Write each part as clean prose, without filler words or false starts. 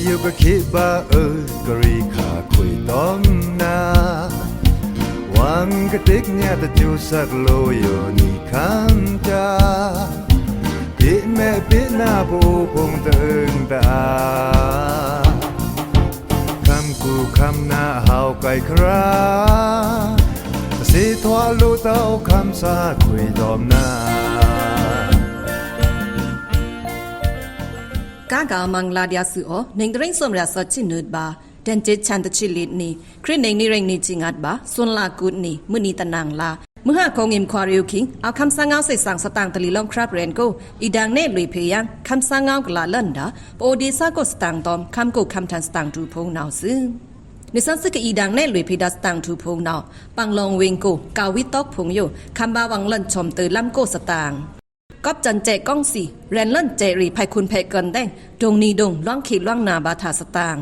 อยู่ก็คิดบ้ากรีขาคุยต้มนาวังกระติกเนี่ยแต่จูสักโลอยู่นี่คำจาปิดแม่ปิดหน้าผู้พงตึงตาคำกูคำหน้าเฮาไก่คราสิทวาลูเต้าคำสาคุยต้มนากากามังลาดยาสุโอหนึ่งเร่งสมรสชินุดบาเดนเจชันตชิลิดนีคริหนึ่งนี่เร่งนี่จิงัดบาส่วนลากุดนี่มือนีตะนางลาเมื่อหากองอิมควาริวคิงเอาคำสั่งเอาใส่สั่งสตางค์ตะลีลองครับเรนโกอีดังเนลุยเพยังคำสั่งเอากลาลันดาโอดีซาโกสตางตอมคำกูคำทันสตางดูพงนาวซึนิสันสึกอีดังเนลุยเพดัสตังทูพงนาวปังลองเวงโกกาวิตอกพงโยคำบาวังลันชมเตอลำโกสตางก๊อบจันเจก้องสีแรนเล่นเจรีภัยคุณเพเกินแดงดงนีดงล่องขีดล่องนาบาทาสตาง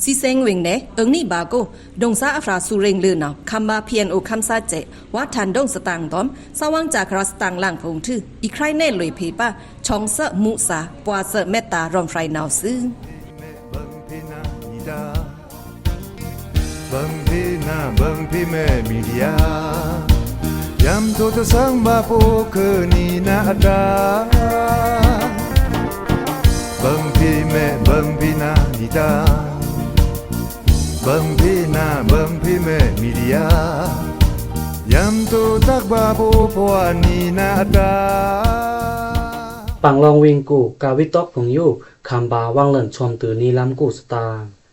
ซีเซงเวงเนนี่บาโกดงซาอัฟราสุเรงลือนาวคำบาเพียนโอคำซาเจวัดทันดงสตางตอมสว่างจากรัสตังล่างพงทืออีใครเน่ลุยเพป้าชองเสมุสาปวาเสเมตตารอมไฟนาวซื้อบังพี่นาบังพี่แม่มีเดียยำตัวสังบาปูคืนนี้นาดาบังพี่แม่บังพี่นานิดาบังพี่นาบังพี่แม่มีเดียยำตัวตักบาปูพวานีนาดาปังลองวิงกูกาวิตอกผงยูคำบาวังเลินชมตือนีล้ำกูสตา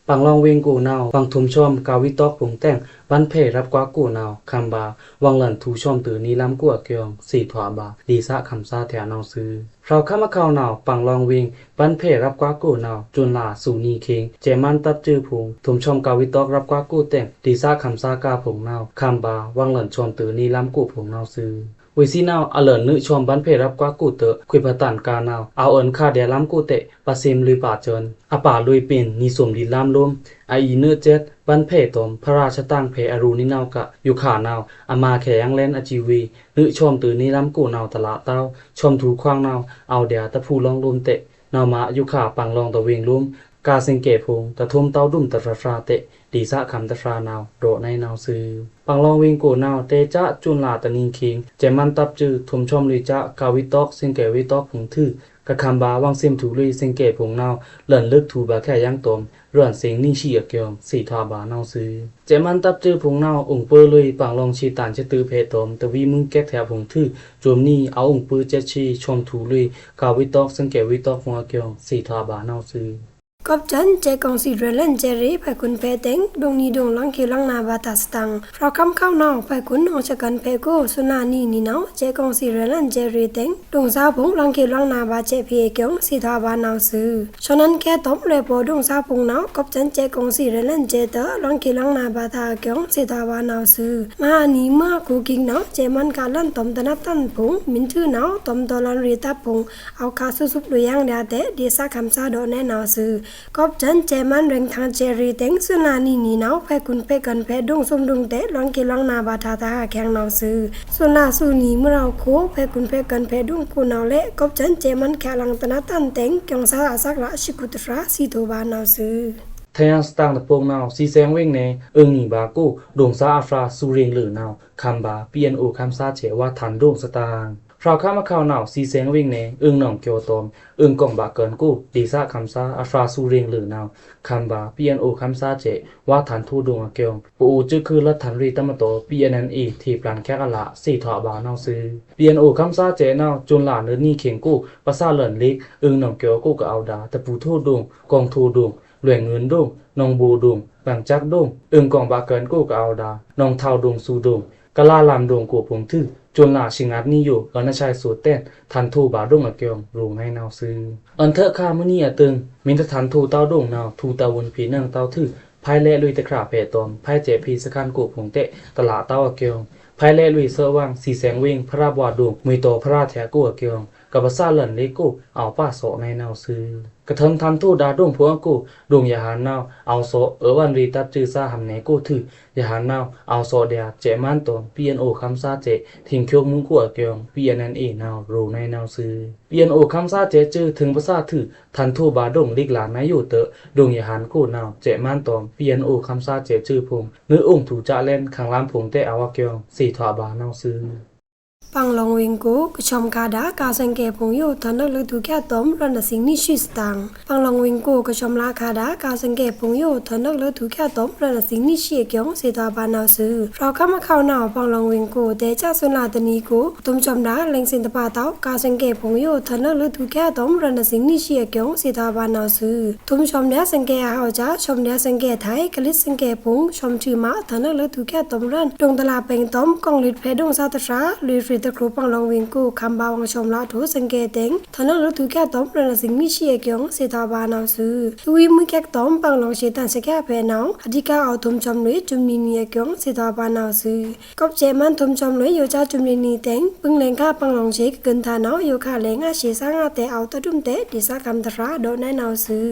ปังลองเวงกูนาวฟังทุมชมกาวิตอกผงแต่งวันเพรับกว่ากูนาวคำบาวังหลันทูชมตือนี้ล้ำกัวเกียงสี่ถวาบาดีซะคำซาแถวนาวซื้อเราข้ามะเขานาวปังลองเวงวันเพรับกว่ากูนาวจุนลาสูนีเคงเจมันตับจื้อผงทุมชมกาวิตอกรับกว่ากูแต่งดีซะคำซากาผงนาวคำบาวังหลันชมตือนี้ล้ำกูผงนาวซื้อวิซีนาวอเลินนึชมบันเพรับกว่ากูเตอคุยพตันกานาวเอาเอินคาเดียล้ำกูเตะปาซิมลุยป่าเจินอป่าลุยปิ่นนิสมดีล้ำลมไออีเนื้อเจ็ดบันเพตมพระราชตั้งเพอรูนินาวกะอยู่ขานาวอามาแขยังเล่นอจีวีนึชมตือนี้ล้ำกูนาวตะละเต้าชมถูควางนาวเอาเดียตะพูลองลมเตะนาวมาอยู่ขาปังลองตะเวงลุ่มกาเซงเกพงตะทุ่มเต้าดุ่มตะฟราเตะดีซะคำตะฟรานาวโดในนาวซื้อปังลองเวงโกนาวเตจะจุนลาตะนิงคิงเจมันตับจือทุมชมลิจะกาวิตอกเซงเกวิตอกผงทื่อกะคำบาวังเซมถูลุยเซงเกผงนาวเลิ่นลึกถูบาแค่ยังตมเรื่อนเสียงนิ่งชี้เกียงสี่ทาบานาวซื้อเจมันตับจือผงนาวองเปอร์ลุยปังลองชีตานเชตือเพตมตะวีมึงแก๊กแถวผงทื่อจวมนี่เอาองเปอร์เจชีชมถูลุยกาวิตอกเซงเกวิตอกหัวเกียงสี่ทาบานาวซื้อกอบจันเจกองสีเรลันเจรีไปคุณเพเต็งดงนี้ดงลังคิวลังนาบาตาสตังเราคำเข้านองไปคุณองชกันเพโกสุนานีนี่เนาเจกองสีเรลันเจรีเต็งดงซาพงลังคิวลังนาบาเจพีเกียงสีทาบานาวซื้อฉะนั้นแค่ตบเลยพอดงซาพงเนากับจันเจกองสีเรลันเจเตอลังคิวลังนาบาทาเกียงสีทาบานาวซื้อมานี้เมื่อกูกิงเนาเจมันการลั่นตอมตนับตันพงมินทื่อเนาตอมตอลันรีตาพงเอาคาสุบลุยังเดียเตดีซาคำซาโดแน่นาวซื้อกอบจันเจมันเร่งทางเจรีเต็งสุนานีนี่เนาไปคุณไปกันไปดงสมดงเตลองกิลองนาบาทาตาแข็งนาวซื้อสุนาสุนีเมื่อเราโคไปคุณไปกันไปดงกูนาวเละกอบจันเจมันแค่ลังตนาตันเต็งกงซาอาศักละชิกุตราสีโตบานาวซื้อทยังสตางตะโปงนาวซีแซงเวงเนนี่บากูดงซาอัฟราสุเรงหรือนาวคำบาเปียนโอคำซาเจว่าทันดงสตางพราวข้ามาข่าวนาวซีแซงวิ่งเนหนองเกียวตอมกล่องบาเกินกู้ดีซาคำซาอัฟราสูเรงหรือนาวคำบาปีเอ็นโอคำซาเจว่าฐานทูดวงเกียงปูจื้อคือรัฐฐานรีตมโตปีเอ็นอีทีปลานแค่กะละสี่ถอบานาวซื้อปีเอ็นโอคำซาเจนาวจุนหลานเนื้อนี่เข่งกู้ภาษาเหลินลิกหนองเกียวกู้กับเอาดาตะปูทูดวงกองทูดวงเหลวงเงินดวงนองบูดวงแบ่งจักดวงกล่องบาเกินกู้กับเอาดานองเทาดวงสูดวงกะลาลามดวงกูผงทื่อจนหลาชิงัดนี่อยู่เออนชัยสูตรเต้นทันทูบาดุงอเกียงรูให้นาวซื้ออันเถอะข้ามื้อนี้ตึงมินทันทูเต้าดุงนาวทูตาวนผีนังเต้าทื่อภายแลลุยตะขาเพตอมภายเจพีสคันกูผงเตะตลาดเต้าอเกียงภายแลลุยเสว่างสีแสงเวงพระราบวาดุงมือโตพระราแถกูอเกียง กับภาษาเหลินเลกูเอาป้าโสในแนวซื้อกระเทิงทันทูดาดงพวงกูดงยาหานาวเอาโสวันรีตับจือซาหำเนกูถือยาหานาวเอาโสเดียเจมันตอน PNO คำซาเจทิ้งเคียวมุงกัวเกียง PNNA นาวรูในแนวซื้อ PNO คำซาเจจือถึงภาษาถือทันทูบาดงลิกหลานนายอยู่เตอดงยาหานกูนาวเจมันตอน PNO คำซาเจจือพงเนื้อองค์ถูจะเล่นขังลามผงเตอาวเกียงสี่ถวบานาวซื้อปังลองวิงกูกชมคาดากาสังเกพงโยทันนักลึกถูกแค่ต้มรันสิงนิชิสตังปังลองวิงกูกชมลาคาดากาสังเกพงโยทันนักลึกถูกแค่ต้มรันสิงนิชิเกียงสีตาบานาวซื้อเราเข้ามาเข้าหนาวปังลองวิงกูเตจ้าสุนาตนีกูตุมชมดาเล็งสินตปาเต้ากาสังเกพงโยทันนักลึกถูกแค่ต้มรันสิงนิชิเกียงสีตาบานาวซื้อตุมชมเดียสังเกอาเอาจ้าชมเดียสังเกไทยกลิสังเกพงชมชื่อมาทันนักลึกถูกแค่ต้มรันดงตลาเป่งต้มกองลิดเพดงซาตราลุยฟรีตะครูปังลองวิงกูคำบาวงชมลาถูสังเกตเต็งทนักรถถูกแค่ต้มประสิงมิเชียเกียงเสตาบานาวซื้อลุยมือแค่ต้มปังลองเชตันสแก่เพนาวอธิกาเอาทุมชมลุยจุมนีเนียเกียงเสตาบานาวซื้อกบเจมันทุมชมลุยโยจ้าจุมนีเต็งปึงเลงก้าปังลองเชกเกินทานาวโยคาเลงอาเชสางอาเตเอาตะดุมเตดิสาคำตราโดนในนาวซื้อ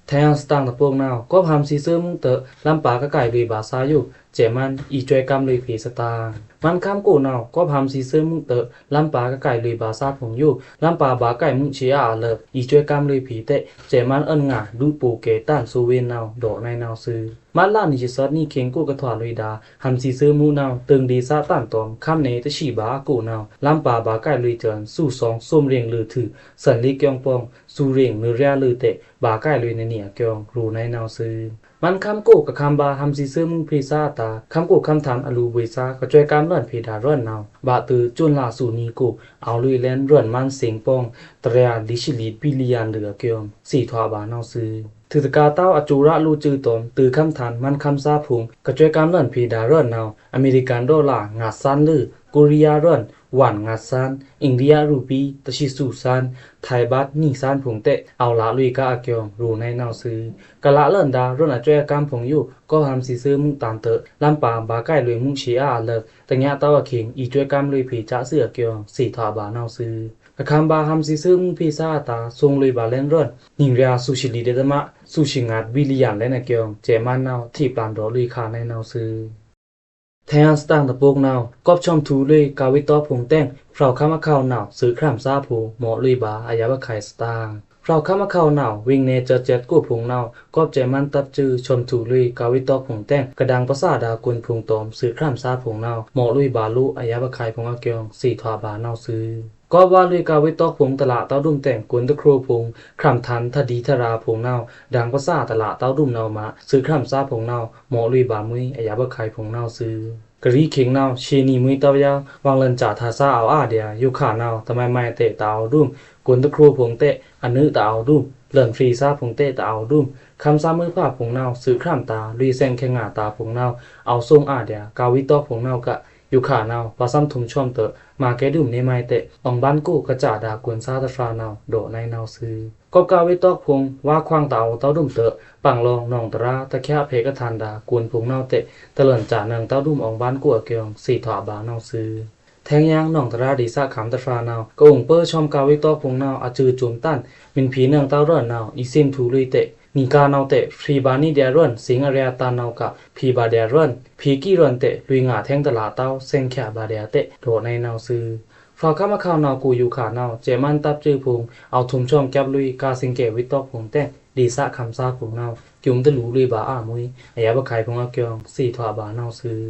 แทงสตางตะพวกนาวก็พามซีเซอร์มุงเตอลำปากะไก่ลุยบาซาอยู่เจมันอีจวยกำลุยผีสตางมันข้ามกูนาวก็พามซีเซอร์มุงเตอลำปากะไก่ลุยบาซาผงอยู่ลำปาบาไก่มุงเชียอาเลิบอีจวยกำลุยผีเตเจมันเอิ้นงาดูปูเกตันซูเวนนาวโดในนาวซื้อมาล่านิจิซอดนี่เข็งกูกระถวาลุยดาหำซีเซอร์มูนาวตึงดีซาตันตอมข้ามเนตชีบากูนาวลำปาบาไก่ลุยเจินสู้สองส้มเรียงลือถือสันลีเกียงปองสู้เรียงเนื้อเรียลือเตบาไก่ลุยในเนี่ยเกียงรูในนาวซื้อมันคำกูกับคำบาหำซีเซอร์มุงพรีซาตาคำกูคำถามอลูบุยซาก็ช่วยการเลื่อนเพดาเลื่อนนาวบาตือจุนลาสูนีกูเอาลุยเล่นเลื่อนมันเสียงปองตรียดิชิลีบิลิยันเหลือเกียงสี่ทวาบานาวซื้อถือกาเต้าอจูระลูจือตนตือคำฐานมันคำซาพุงกระจวยการเลื่อนพีดาเลื่อนนาวอเมริกันดอลลาร์งาซันลือโกเรียเลื่อนหวานงาซันอินเดียรูปีตชิสุซันไทยบัตนี่ซันผงเตะเอาละลุยกาอาเกียงรูในนาวซื้อกะละเลื่อนดาเลื่อนอจวยการผงอยู่ก็ทำซีซื้อมุงตามเตอลำปาบาไก่ลุยมุงเชียอาเลิกแต่เงี้ยเต้าเข่งอีจวยการลุยผีจ้าเสือเกียงสี่ทวาบานาวซื้อกะคำบาหำซีซื้อมุงพีซาตาทรงลุยบาเล่นเลื่อนนิงเรียสุชิลีเดตมะสุชิงาดวิลิยันและนเกียงเจมันนาวที่ปลานดอลุยคาในนาวซื้อแทนสตางตะโปกนาวกอบชอมทูลุยกาวิตอผงแต้งเฝ้าข้ามาเข้านาวซื้อครามซาผูหมอลุยบาอายาวะไข่สตางเฝ้าข้ามาเข้านาววิ่งเนเจอเจ็ดกู้ผงนาวกอบเจมันตับจือชอมทูลุยกาวิตอผงแต้งกระดังภาษาดากุลผงตอมซื้อครามซาผงนาวหมอลุยบาลุอายาวะไข่ผงอาเกียงสี่ทวาบานาวซื้อก็ว่าลุยกาวิตอกผงตลาดเต้าดุ่มแต่งกวนตะครูผงคำทันทดีทราผงนาวดังภาษาตลาดเต้าดุ่มนาวมาซื้อคำซาผงนาวหมอลุยบามุยอายาวะไข่ผงนาวซื้อกรีเข่งนาวเชนีมุยตาวยาววางเลินจ่าทาซาเอาอาเดียยุขานาวทำไมไม่เตะตาเอาดุ่มกวนตะครูผงเตะอันนึตาเอาดุ่มเลินฟรีซาผงเตะตาเอาดุ่มคำซามือผ้าผงนาวซื้อคำตาลุยแซงแข่งหาตาผงนาวเอาทรงอาเดียกาวิตอกผงนาวกะยุขานาวปาซ้ำทุมช่อมเตอมาแกดุ่มในไม้เตะอองบ้านกู้กระจ่าดากวนซาตะฟรานาวโดในนาวซื้อกบกาวิตอกพงว่าควางเต่าเต้าดุ่มเตอปังลองนองตราตะแค่เพกทันดากวนพงนาวเตะตะเลินจ่าเนืองเต้าดุ่มอองบ้านกู้เกียงสี่ถวาบานาวซื้อแทงยางนองตราดีซาขามตะฟรานาวกงเปอร์ชอมกาวิตอกพงนาวอาจือจุมตันมินผีเนืองเต้าเร่อนนาวอีซิมทูลุยเตะนิกานาวเตะฟรีบานีเดียรอนสิงอเรียตานาวกะพีบาเดียรอนพีกี้รอนเตะลุยงาแทงตลาดเต้าเซงแขบาเดียเตะโดในนาวซื้อฝากข้ามาข่าวนาวกูอยู่ขานาวเจมันตับจื้อพงเอาทุมช่อมแก็บลุยกาสิงเกวิตตอกพงแต่ดีซะคำซาพงนาวจุ่มตะหลูลุยบาอามุยอายะบะไข่พงอาเกียงสี่ถวาบานาวซื้อ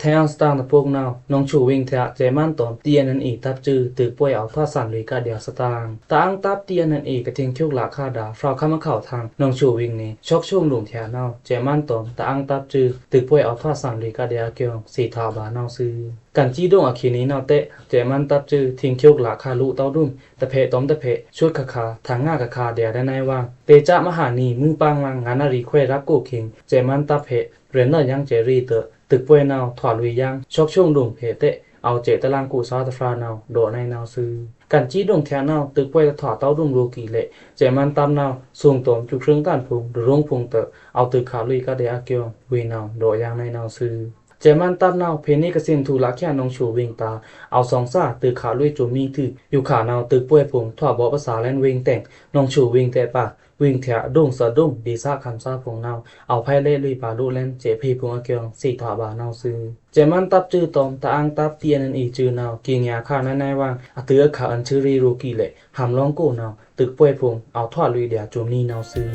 แทงสตางตะพวกนาวน้องชูวิ่งแทะเจมันตอมเตียนันอีตับจื้อตึกป่วยเอาท่าสั่นลุยกาเดียสตางตาอังตับเตียนันอีกระเทียงคิวหลาคาดาฝากข้ามาข่าวทางน้องชูวิ่งนี่ชอกช่วงหลุมแทนาวเจมันตอมตาอังตับจื้อตึกป่วยเอาท่าสั่นลุยกาเดียเกียงสี่ถวาบานาวซื้อกันจี้ดงอาคีนี้นาวเตะเจมันตับจื้อทิ้งคิวหลาคาลุเต้าดุ่มตะเพตอมตะเพชุดคาคาทางง่ากะคาเดียได้ในว่างเตจะมหานีมือปังลังงานารีเควรับกูคิงเจมันตับเพเรนเนอร์ยังเจรีเตอตึกป่วยนาวถอดลุยยังชอกช่วงดุ่มเพเตะเอาเจตะลังกูซาตะฟรานาวโดในนาวซื้อกันจี้ดงแทนนาวตึกป่วยถอดเต้าดุ่มรูกีเละเจมันตามนาวสูงตอมจุกเครื่องต้านพุงหรือรงพุงเตอเอาตึกขาลุยกะเดียเกียววีนาวโดยังในนาวซื้อ เจมันตับนาวเพนี่กสินทูละแค่นองชูวิงตาเอาสองซ่าตึกขาลุยจุมีถืออยู่ขานาวตึกป่วยผงถอดบ่ภาษาแลนวิงแต่งนองชูวิงแต่ปะวิงแถะดุ้งสะดุ้งดีซ่าคำซ่าผงนาวเอาไพ่เล่ลุยปาลุเล่นเจพีผงเกียงสี่ถอบานาวซื้อเจมันตับจื้อตอมตาอังตับเตียนอีจื้อนาวกิงยาข้าแน่ๆว่างอเตือขาอันชื่อรีรูกีเละหำร้องกูนาวตึกป่วยผงเอาถอดลุยเดียจุมีนาวซื้อ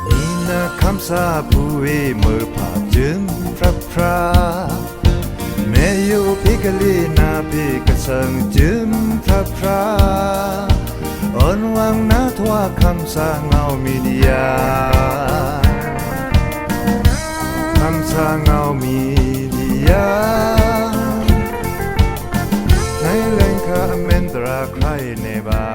นี่นะคำสาผู้เอเมื่อผ่าจึงพระพราแม่อยู่พิกลีนาพิกสังจึงพระพราอ่อนวังนาทว่าคำสาเงามีเดียคำสาเงามีเดียในแหล่งข้าเมนตราใครในบ้า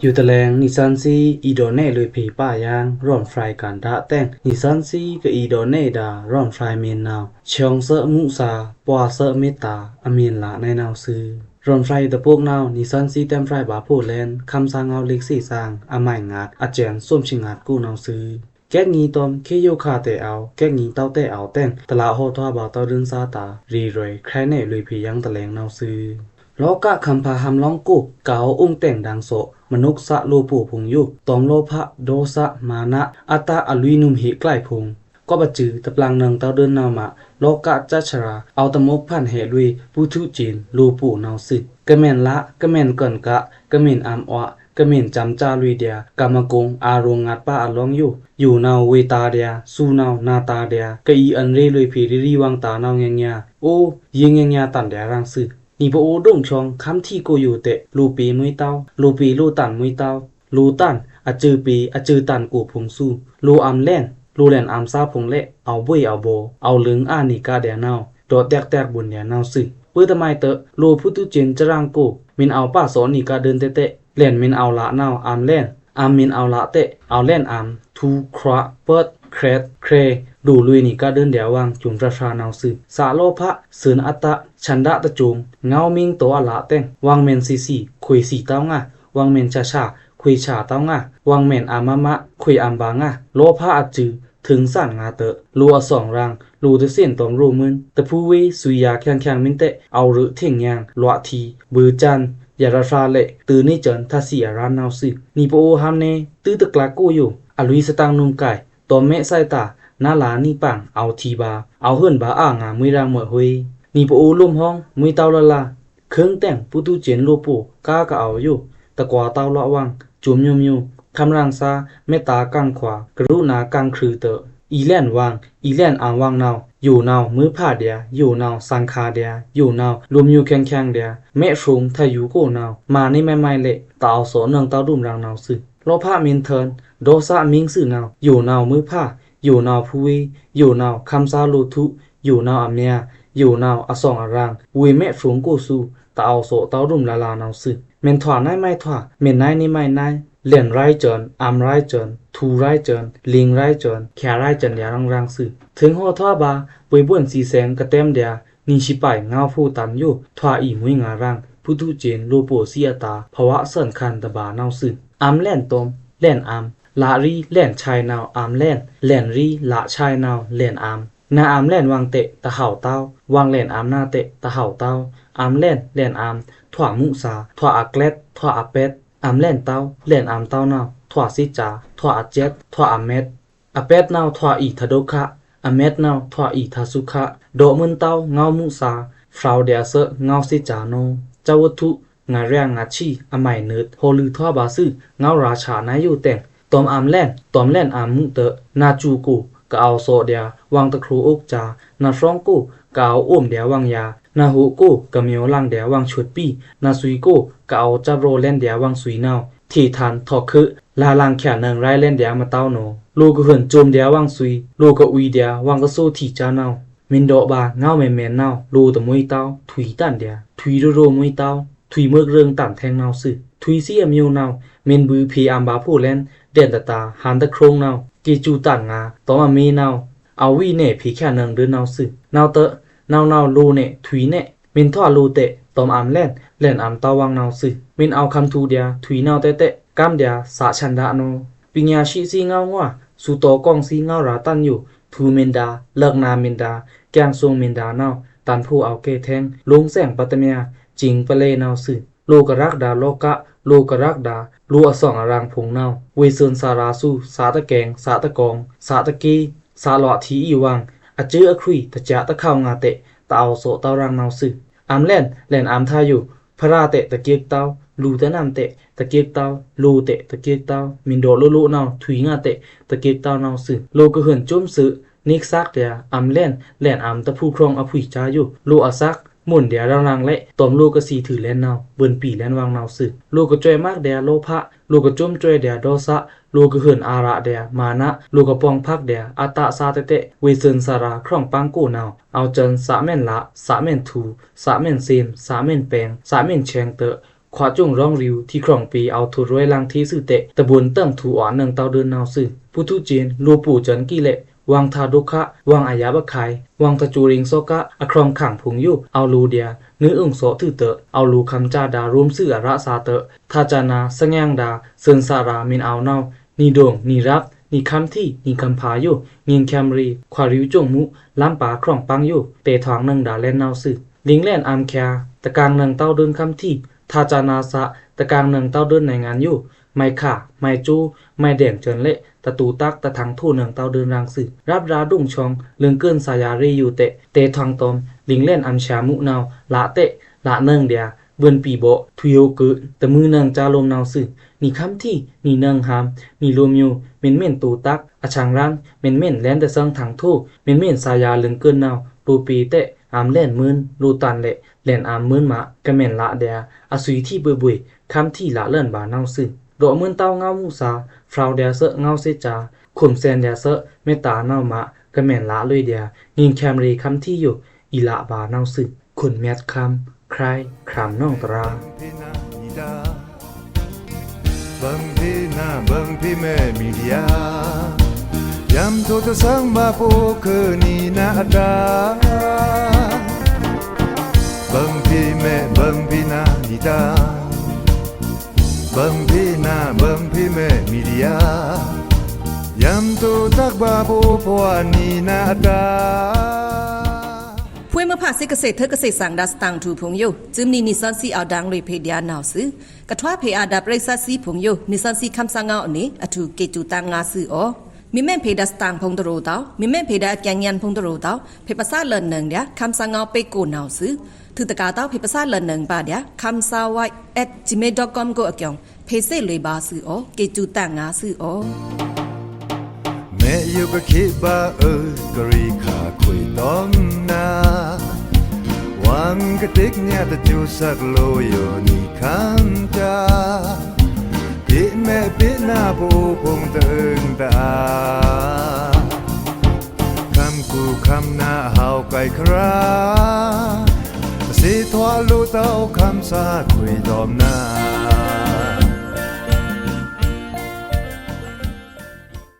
อยู่ตะแลงนิซันซีอีโดเน่เลยผีป้ายางร่อนไฟกันดะแต่งนิซันซีกับอีโดเน่ดาร่อนไฟเมียนนาวชองเซอมุซาปวาเซอเมตาอเมียนละในนาวซื้อร่อนไฟตะพวกนาวนิซันซีเต็มไฟบาโพแลนคำสางเอาเล็กสี่สร้างอามายงาดอาเจียนส้มชิงาดกู้นาวซื้อแก๊กงี้ตอมเคโยคาเตเอาแก๊กงี้เต้าเตเอาแต่งตลาโฮทว่าบ่าวเต้าดึงซาตารีรวยใครเน่เลยผียังตะแลงนาวซื้อโลกะคำพาหำร้องกุเกาอุ้งแต่งดังโสมนุกสะโลปูพงยุตอมโลภะโดสะมานะอัตตาอลุยนุมหิใกล้พงก็บะจือตะปลังเนืองเต้าเดินนาวมะโลกะจัชราเอาตะมกผ่านเหลุยปุถุจีนโลปูนาวสึกะแม่นละกะแม่นเกินกะกะแม่นอามอากะแม่นจำจาลุยเดียกามกงอารงงัดป้าอลองอยู่นาวเวตาเดียสูนาวนาตาเดียกะอีอันเรลุยผีริวังตานาวเงียโอยิงเงียตันเดียรังสึนี่พระโอดงชองคำที่โกอยู่เตะลูปีมุยเต้าลูปีลูตันมุยเต้าลูตันอจือปีอจือตันกูพงสู้ลูอัมแล่นลูแลนอัมซาพงเละเอาบุยเอาโบเอาลึงอานิกาเดียนาวโดดแตกบุญเดียนาวสึเพื่อทำไมเตะลูพุตุเจนจรังกูมินเอาป้าสอนนิกาเดินเตะแล่นมินเอาละนาวอัมแล่นอัมมินเอาละเตะเอาแล่นอัมทูคราเปิดเครดเครดูลุยนี่ก็เดินเดียววังจุมประชานาวสืสาโลภะเสือนอัตตะชันดะตะจุงเงามิงตัวละเต้งวังเมนซีคุยสีเต้างะวังเมนชาคุยชาเต้างะวังเมนอามะคุยอัมบางะโลภะอัจจือถึงสั่นงาเตะรัวสองรังรูตะเส้นตอมรูมึนตะพูวีสุยาแข็งมินเตะเอาหรือเท่งยางลวทีบือจันยาราฟาเละตื่นนี่เจินทัศยารานาวสืนี่โปโอฮัมเนตื้อตะกลากูอยู่อลุยสตังนุ่มไก่ตอมเมะไซตานาลานี่ปังเอาทีบาเอาเฮิรนบาอ่างามุยรางหมดหุยนี่ปอูลุ่มห้องมุยเต้าละเครื่องแต่งปุตุเจนโลปูก้ากะเอาอยู่ตะกวาเต้าละวังจุมยุมคำรังซาเมตตากังขวากรุณากังครือเตออีแลนวังอีแลนอ่างวังนาวอยู่นาวมือผ้าเดียอยู่นาวสังคาเดียอยู่นาวรวมอยู่แข็งเดียเมะชุงทายุโกนาวมานี่ไม่เละตาเอาโสเนืองเต้าดุมรังนาวซึโลภะมินเทินโดซะมิงซื่อนาวอยู่นาวมือผ้าอยู่นาวพูวีอยู่นาวคำซาลูทุอยู่นาวอเมียอยู่นาวอสองอรังวุยเมะฝุงกูซูตาเอาโสเต้าดุมลานาวซึเมนถวานได้ไม่ถวาเมนได้นี่ไม่ได้เลียนไรเจินอัมไรเจินทูไรเจินลิงไรเจินแคไรเจินยารังซึถึงหัวท่อบาปุยบ้วนสีแสงกระเต็มเดียนิชิไปเงาผู้ตันอยู่ถวาอีมุยงารังพุทุเจนโลโปเซียตาภาวะเสินคันตบานาวซึอัมแล่นตมแล่นอัมลารีแล่นชายนาวอามแล่นแล่นรีละชายนาวแล่นอามนาอามแล่นวางเตะตะเห่าเต้าวางแล่นอามหน้าเตะตะเห่าเต้าอามแล่นแล่นอามถั่วมุสาถั่วอักเล็ดถั่วอัเป็ดอามแล่นเต้าแล่นอามเต้านาวถั่วซิจาถั่วอัเจ็ดถั่วอามเม็ดอเป็ดนาวถั่วอีทะโดคะอเม็ดนาวถั่วอีทาสุคะโดมึนเต้าเงามุสาฟราวเดียเซเงาซิจาโนเจ้าวัตถุงาเรียงงาชีอไมเนิดโฮลือทั่วบาซึเงาราชานายอยู่แต่งตอมอามแล่นอามมุเตอนาจูกูกะเอาโซเดียวางตะครูอุกจานาฟรองกูกะเอาอ้วมเดียวางยานาหูกูกะเมียวลังเดียวางชุดปี้นาซุยกูกะเอาจับโรเล่นเดียวางซุยนาวที่ทันทอคือลาลังแขนนึงไรเล่นเดียวมาเต้าโนลูกก็เหินโจมเดียวางซุยลูกก็อุยเดียวางก็โซที่จานาวมินโดบาเงาแม่นนาวลูตะมวยเต้าถุยตันเดียถุยโรมวยเต้าถุยเมือกเริงตันแทงนาวซึถุยเสียมิวนาวเมนบือพีอัมบาผู้เล่นเด่นตาหันตะโครงนาวกีจูตันงาตอมามีนาวเอาวีเน่ผีแค่นึงเดินนาวซึนาวเตะนาวลูเน่ถุยเน่มินท่อลูเตะตอมอามแล่นอามตาวังนาวซึมินเอาคำทูเดียถุยนาวเตะกามเดียสะชันดาโนปิญญาชิซีเงาว่าสุโตกองซีเงาราตันอยู่ ทูเมนดาเลิกนาเมนดาแกงซวงเมนดาเนาตันผู้เอาเกแทงลงแสงปัตเมียจิงปะเลเนาสื่อโลกรักดาโลกะโลกรักดาลูอสองอรังพงเนาเวเซินสาราสูสาตะแกงสาตะกองสาตะกีสาหลอทีอีวังอจื้ออครุยตะจะตะเข้างาเตะตะเอาโสตารังเนาสื่ออามแล่นแล่นอามทาอยู่พระราเตะตะเกียกเต้าลูตะนำเตะตะเกียกเต้าลูเตะตะเกียกเต้ามินโดลุลุเนาถุยงาเตะตะเกียกเต้าเนาสื่อโลกะเหินจุ้มสื่อนิกซักเดียอามแล่นแล่นอามตะผู้ครองอภุยจาอยู่ลูอาซักหมุนเดียรังๆและตอมลูกก็สีถือแลนเนาเบิ่นปีแลนวางเนาสื่อลูกก็จ้อยมากเดียโลภะลูกก็จุ้มจ้อยเดียโดสะลูกก็เหินอาระเดียมานะลูกก็ปองพักเดียอัตตะซาเตเตเวเซินสาราคร่องปังกูเนาเอาจนสะแม่นละสะแม่นทูสะแม่นเซนสะแม่นแปงสะแม่นแชงเตอขวาจงร้องริวที่ครองปีเอาถูรวยลังที่สื่อเตะตะบุญเติ้งถูอ่อนหนึ่งเตาเดินเนาสื่อผู้ทุจีนลูปู่จันกิเลวังทาดุคะวังอายาบะไขวังตะจูริงโซกะอครองขังผงยุเอาลูเดียนื้ออึ่งโสถือเตอเอาลูคำจาดารวมซื่ออระสาเตอทาจานาสงยังดาเซินสารามินเอาเนานีโด่งนีรับนีคำที่นีคำพายุเงียนแคมรีควาริวจงมุล้ำป่าครองปังยุเตทองหนึ่งดาเล่นเนาสื่อลิงเล่นอามแคตะกางหนึ่งเต้าเดินคำที่ทาจานาสะตะกางหนึ่งเต้าเดินในงานยุไม่ข่าไม่จูไม่แดงเจินเละตะตูตักตะทังทู่หนึ่งเต้าเดินรังสื่อรับราดุ่งชองเลืองเกินสายารีอยู่เตทองตอมลิงเล่นอัมชามุนาวละเตะละเนืองเดียเบือนปีโบทุยโยกุตะมือเนืองจาลมนาวสื่อนี่คำที่นี่เนืองหามนี่รวมอยู่เม่นเม่นตูตักอชังรังเม่นเม่นแลนแต่เซิงถังทู่เม่นเม่นสายาเลืองเกินนาวปูปีเตะอามเล่นมืนลูตันเละเล่นอามมืนมะกะเม่นละเดียอสุยที่บุยคำที่ละเลื่อนบานาวสื่อโดมืนเต้าเงามูซาฟราวเดียเซเงาเซจาขุมเซนเดียเซเมตาเนามะกะแม่นละเลยเดียยิงแคมรีคำที่อยู่อีละบาเนาสึขุนแมทคำใครครามน้องตรา บังพี่นาบังพี่แม่มีเดียยามโทตะสังมาปูคือนี่นาดาบังพี่แม่บังพี่นานิดาบังพี่นาบังพี่แม่มีเดียยามโทตักบาปูพวานี่นาดาพวยมาผ่าสิเกษตรเธอเกษตรสังดัสตังทูพงโยจึมนีนิสันซีเอาดังเลยเพดียนาวซื้อกระทว่าเพอาดับไรซัสซีพงโยนิสันซีคำสังเอาอันนี้อถูเกจูตังงาซื้ออ๋อมีแม่เพดัสตังพงตโรเตามีแม่เพดาแกงยันพงตโรเตาเพภาษาเลินหนึ่งเดียคำสังเอาไปโกนาวซื้อถือตะกาเตาเพภาษาเลินหนึ่งป่าเดียคำสาวไว้@gmail.com ก็อกยองเพเซเลยบาซื้ออ๋อเกจูตังงาซื้ออ๋อแม่อยู่ก็คิดว่ากรีขาคุยต้องนาวังกะติกเนี่ยตะจูสักโลโยนี่คันจาปิแม่ปิหน้าผู้พงตึงตาคำกูคำหน้าเฮาไก่คราสิทวาลูเต้าคำสาคุยดอมนา